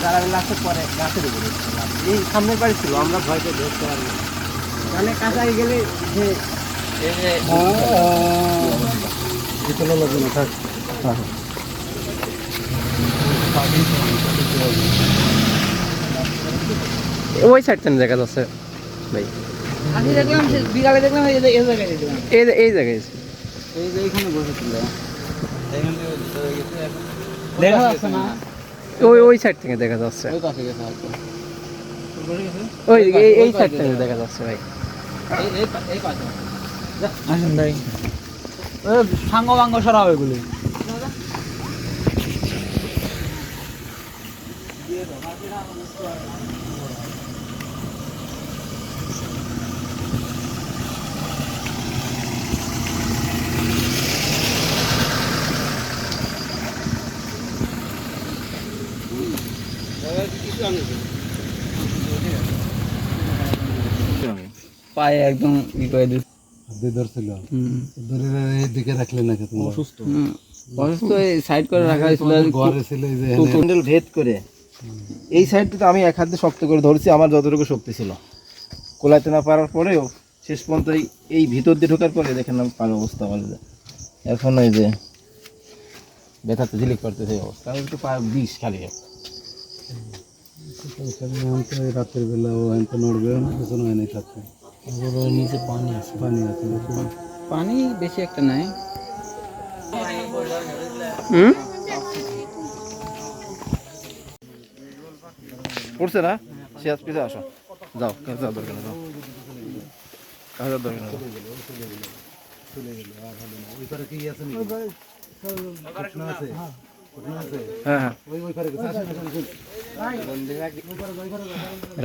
তারা লাস্টে পরে গাছের উপরে এই সামনের বাড়ি ছিল, আমরা ভয়কে ধরতে পারবো মানে কাঁচাই গেলে যে ভিতরে লাগবে না থাক। ওই সাইড থেকে দেখা যাচ্ছে ভাই, আমি দেখলাম বিকালে দেখলাম এই জায়গায় দেখলাম এই জায়গায় এই যে এইখানে বসেছিল দেখা যাচ্ছে না, ওই সাইড থেকে দেখা যাচ্ছে, ওই পাশে গেছে হয়তো ওই এই সাইড থেকে দেখা যাচ্ছে ভাই। এই পাশে আসেন ভাই, সাঙ্গ বাঙ্গ সরা হবে এগুলি। পায়ে একদম ই করে দিচ্ছে, ধরছিল ধরে এইদিকে রাখলে নাকি তোমার অসুস্থ অসুস্থ সাইড করে রাখা হয়েছিল, ঘরে ছিল এই যে হ্যান্ডেল ভেদ করে এই সাইডটা আমি এক হাতে শক্ত করে ধরছি, আমার যতটুকু শক্তি ছিল কোলাইতে না পারার পরেও শেষ পর্যন্ত এই ভিতর দিয়ে ঢোকার পরে দেখেন আমি পার অবস্থা আমার এখন ওই যে ব্যথাতে ঝিলিক করতেছে এই অবস্থা, আমি একটু পা বিষ খালি রাতের বেলা ও হয়তো নড়বে না, কিছু নয় নাই থাকছে। নিচে পানি আছে, পানি আছে পানি বেশি একটা নাই। পড়ছে না সে আজ পিছিয়ে আসো, যাও যাও দরকার না, যাও কাজের দরকার না। হ্যাঁ হ্যাঁ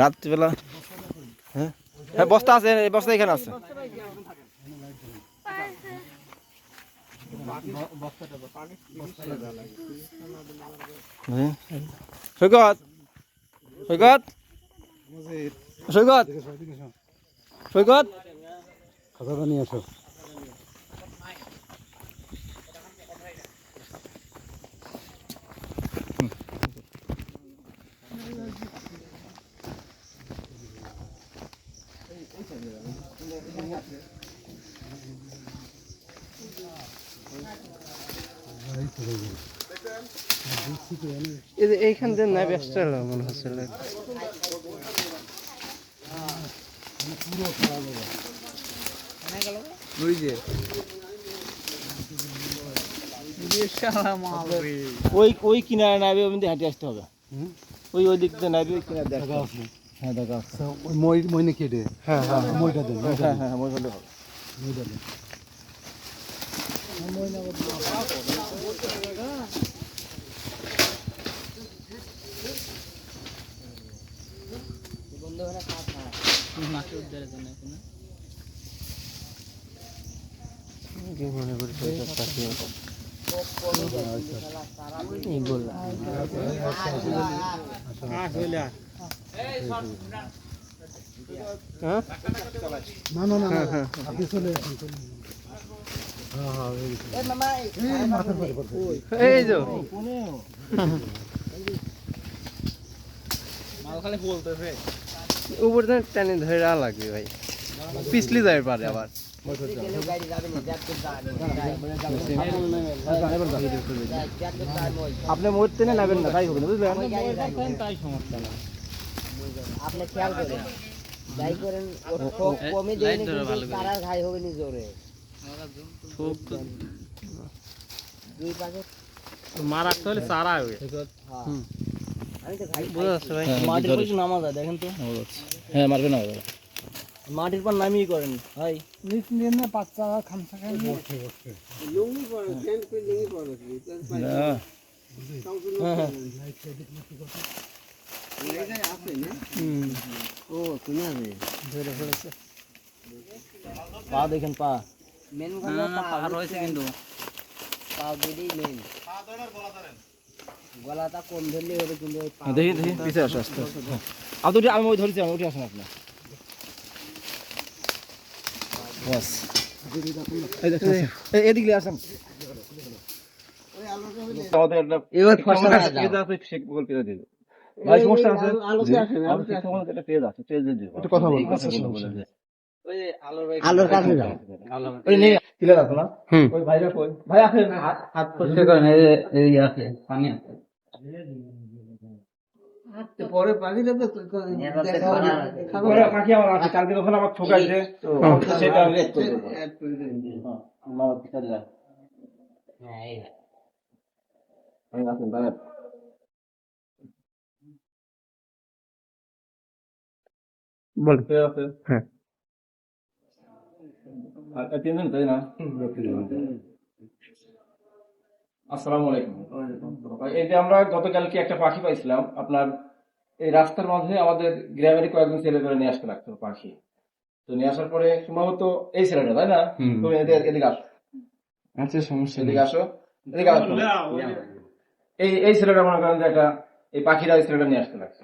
রাত্রিবেলা, হ্যাঁ হ্যাঁ বস্তা আছে, এই বস্তা এখানে আছে। সৈকত সৈকত সৈকত সৈকত খাতাটা নিয়ে আসো। এইখান দিয়ে না ব্যস্ত মনে হচ্ছে, ওই যে ওই ওই কিনারে নামবে, ওই দিকে হাঁটে আসতে হবে, ওই দিক দিয়ে নামবে, ওই কিনারে দেখা আসলে হ্যাঁ দেখা আছে। ওই মই নাকি রে? হ্যাঁ হ্যাঁ মইটা দেন, হ্যাঁ হ্যাঁ মই হলে হবে। মইটা দেন। মনে করি না না না আপনি চলে আসুন, চলে আসুন। মাথার পরে পড়ছে। এই যে উপর থেকে টানে ধরে লাগবে ভাই, পিছলি যায় পারে আবার। আপনি মরতে না নাবেন না, তাই হবে না বুঝলেন। তাই সমস্যা না, আপনি খেয়াল করেন যাই করেন কমে দেয় না, কিন্তু তারার ঘাই হবে নি জোরে দুই পাশে মারাতে হলে চারা হবে। আমি তো ঘাই বুঝা যাচ্ছে ভাই, মাটির পর একটু নামা যায় দেখেন তো, হ্যাঁ মারবে না মাটির পর নামিয়ে করেন ভাই। ও তুমি আছে পা দেখেন পা মেন পাহাড় রয়েছে কিন্তু পা দুটোই মেন, গলাটা কম ধরলে হবে, কিন্তু ওই পা দেখি দেখি পিছিয়ে আসো আস্তে আস্তে। আমি ওই ধরেছি, আমি উঠে আসুন আপনার বাস এদিকে আসেন। আমাদের একটা এবার ফসল শেখ বল পেরে দিল। ভাই সমস্যা আছে আলোতে আসে না, আমাদের ঠিক মতো একটা পেজ আছে পেজে দিও একটু কথা বলবো। এই আচ্ছা, কথাগুলো সমস্যা বলে দে। আলোর কাছে যাও। ওই নেই ক্লিয়ার আছে না হুম। ওই ভাইরা কই ভাই আছে না হাত পরিষ্কার করেন, এই যে এই আছে পানি আছে। তো পরে পাখিটা তো ওরা পাখি আমার আছে কালকে যখন আমার ঠকাইছে তো সেটা আমি রেট করে দেবো মামা পিছালে যা ভাই আছেন ভাই বল। কে আছে হ্যাঁ। আর তিনজন তাই না আসসালামু আলাইকুম ভাই, এই যে আমরা গতকালকে একটা পাখি পাইছিলাম আপনার এই রাস্তার মাঝে আমাদের গ্রামেরই কয়েকজন ছেলে করে নিয়ে আসতে লাগতো পাখি তো নিয়ে আসার পরে সম্ভবত এই ছেলেটা তাই না তুমি এদিকে আসো আচ্ছা, সমস্যা নেই। এদিকে আসো এদিকে আসো এই ছেলেটা মনে করেন যে একটা এই পাখিরা এই ছেলেটা নিয়ে আসতে লাগছে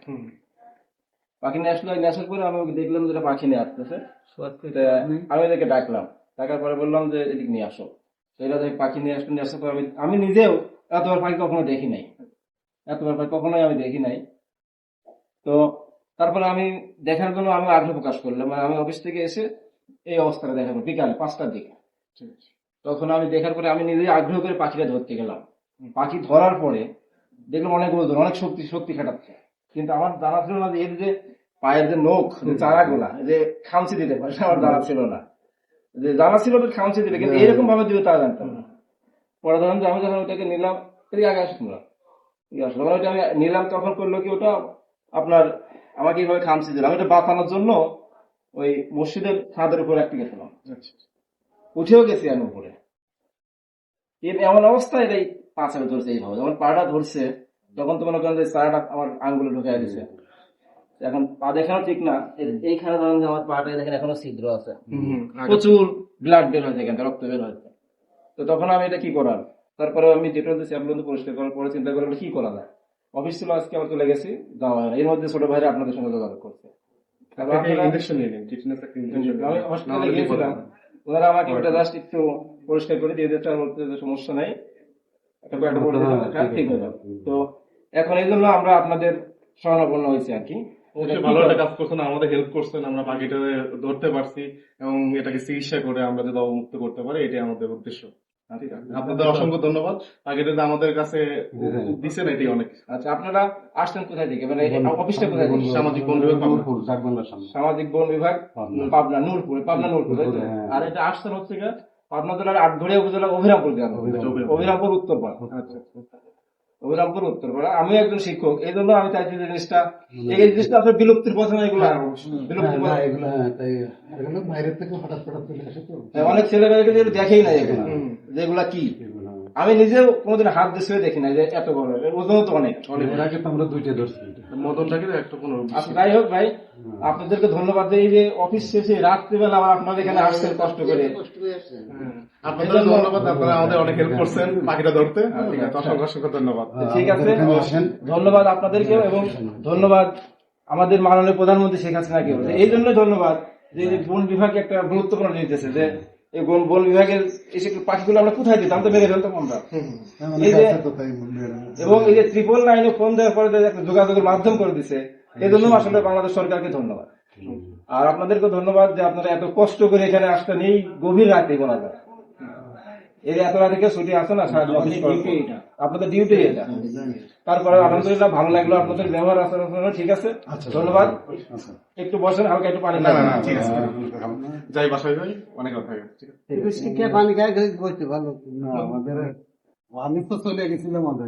পাখি নিয়ে আসলো নিয়ে আসার পরে আমি ওকে দেখলাম যেটা পাখি নিয়ে আসতেছে তো আমি এদেরকে ডাকলাম ডাকার পরে বললাম যে এদিকে নিয়ে আসো তো এরা দেখে পাখি নিয়ে আসলো নিয়ে আসার পরে আমি নিজেও এতবার পাখি কখনো দেখি নাই এতবার পাখি কখনোই আমি দেখি নাই তো তারপরে আমি দেখার জন্য আমি আগ্রহ প্রকাশ করলাম মানে আমি অফিস থেকে এসে এই অবস্থাটা দেখার পর বিকালে 5টার দিকে তখন আমি দেখার পরে আমি নিজে আগ্রহ করে পাখিটা ধরতে গেলাম পাখি ধরার পরে দেখলাম অনেক ওজন অনেক শক্তি খাটাচ্ছে কিন্তু আমার জানা ছিল না যে এর যে পায়ের যে নখ যে চারাগুলা যে খামচি দিতে পারে আমার জানা ছিল না যে জানা ছিল যে খামচি দিবে কিন্তু এরকম ভাবে দিবে তা জানতাম না পরে ধরলাম যে আমি যখন ওটাকে নিলাম এদিকে আগে আসলাম যখন ওইটা আমি নিলাম তখন করলো কি ওটা আপনার আমাকে এইভাবে খামচি দিল আমি ওটা বাঁচানোর জন্য ওই মসজিদের ছাদের উপরে একটা গেছিলাম উঠেও গেছি আমি উপরে এমন অবস্থায় এই পাঁচারে ধরছে এইভাবে যখন পাটা ধরছে তখন তো মনে করেন যে চারাটা আমার আঙ্গুলে ঢুকে দিছে এখন পা দেখানো ঠিক না এইখানে ধরেন যে আমার পাটা দেখেন এখনো ছিদ্র আছে প্রচুর ব্লাড বের হয়েছে এখান থেকে রক্ত বের হয়েছে তো তখন আমি এটা কি করার তারপরে আমি ডেটল দিয়ে স্যাম্পল পরিষ্কার করার পরে চিন্তা করলাম কি করা যায় অফিস ছিল আজকে আমার চলে গেছি যাওয়া হয় না এর মধ্যে ছোট ভাইরা আপনাদের সঙ্গে যোগাযোগ করছে আমি হসপিটালে গিয়েছিলাম ওনারা আমাকে ওটা জাস্ট একটু পরিষ্কার করে দিয়ে দিতে বলতে যে সমস্যা নাই একটা করে দিলাম, ঠিক হয়ে যাবে তো এখন এই জন্য আমরা আপনাদের শরণাপন্ন হয়েছি আর কি অবশ্যই ভালো একটা কাজ করছেন আমাদের হেল্প করছেন আমরা পাখিটা ধরতে পারছি এবং এটাকে চিকিৎসা করে আমরা যদি অবমুক্ত করতে পারি এটাই আমাদের উদ্দেশ্য ঠিক আছে আপনাদের অসংখ্য ধন্যবাদ পাখিটা যে আমাদের কাছে দিচ্ছেন এটাই অনেক আচ্ছা আপনারা আসছেন কোথায় থেকে মানে অফিসটা কোথায় থেকে সামাজিক বন বিভাগ পাবনা। সামাজিক বন বিভাগ পাবনা নূরপুর তাই তো? আর এটা আসছেন হচ্ছে গিয়ে পাবনা জেলার আটঘরিয়া উপজেলা অভিরামপুর গ্রাম অভিরামপুর উত্তরপাড়া অভিরামপুর উত্তরপাড়া আমি একজন শিক্ষক এই জন্য আমি চাইছি যে জিনিসটা এই জিনিসটা আসলে বিলুপ্তির পথে না এগুলো বিলুপ্তির পথে বাইরের থেকে হঠাৎ হঠাৎ চলে আসে তো অনেক ছেলেমেয়েকে যেগুলো দেখেই না এগুলো যেগুলা কি আমি নিজেও কোনোদিন হাত দিয়ে দেখি না যে এত বড় ওজন তো অনেক এর আগে তো আমরা দুইটা ধরছি মদনটাকে একটা কোনো আচ্ছা যাই হোক ভাই আপনাদেরকে ধন্যবাদ এই যে অফিস শেষে রাত্রিবেলা আবার আপনাদের এখানে আসছেন কষ্ট করে আপনাদের ধন্যবাদ আপনারা আমাদের অনেক হেল্প করছেন পাখিটা ধরতে ঠিক আছে অসংখ্য অসংখ্য ধন্যবাদ ঠিক আছে ধন্যবাদ আপনাদেরকেও এবং ধন্যবাদ আমাদের মাননীয় প্রধানমন্ত্রী শেখ হাসিনাকেও এই জন্য ধন্যবাদ যে এই বন বিভাগ একটা গুরুত্বপূর্ণ জিনিস দিয়েছে যে এই বন বিভাগের এই পাখিগুলো আমরা কোথায় দিতাম তো মেরে ফেলতাম আমরা এই যে এবং এই যে 999 ফোন দেওয়ার পরে যে একটা যোগাযোগের মাধ্যম করে দিছে এই জন্য আসলে বাংলাদেশ সরকারকে ধন্যবাদ আর আপনাদেরকে ধন্যবাদ যে আপনারা এত কষ্ট করে এখানে আসতেন এই গভীর রাতে বলা যায় এই এত রাতে কেউ ছুটি আসে না আপনাদের ডিউটি এটা তারপরে আলহামদুলিল্লাহ ভালো লাগলো আপনাদের ব্যবহার আচরণ ঠিক আছে ধন্যবাদ একটু বসেন হালকা একটু পানি না ঠিক আছে যাই বাসায় যাই অনেক কথা ঠিক আছে পানি খাই করতে ভালো না আমাদের আমি তো চলে গেছিলাম আমাদের